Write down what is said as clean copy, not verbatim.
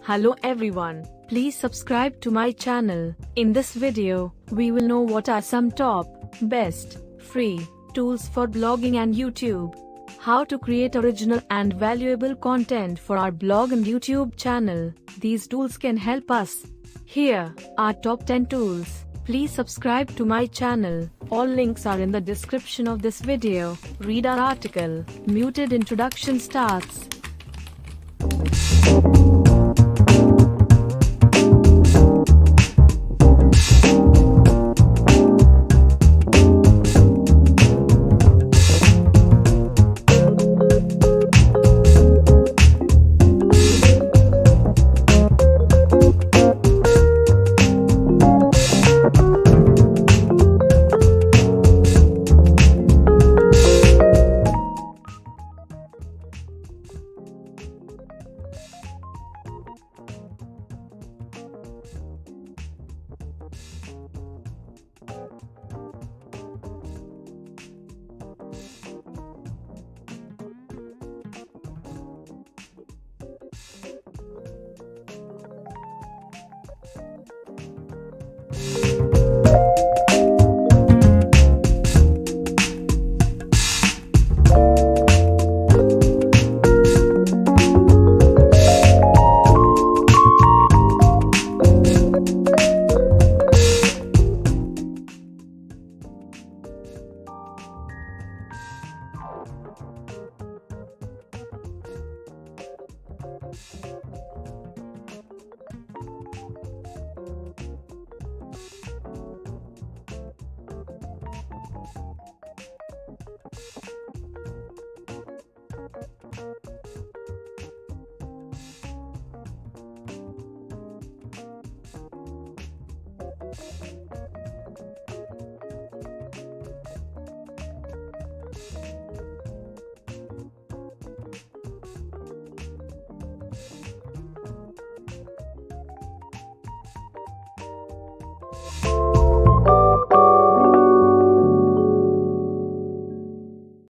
Hello everyone, please subscribe to my channel. In this video, we will know what are some top, best, free tools for blogging and YouTube. How to create original and valuable content for our blog and YouTube channel. These tools can help us. Here are top 10 tools. Please subscribe to my channel. All links are in the description of this video. Read our article. Muted introduction starts.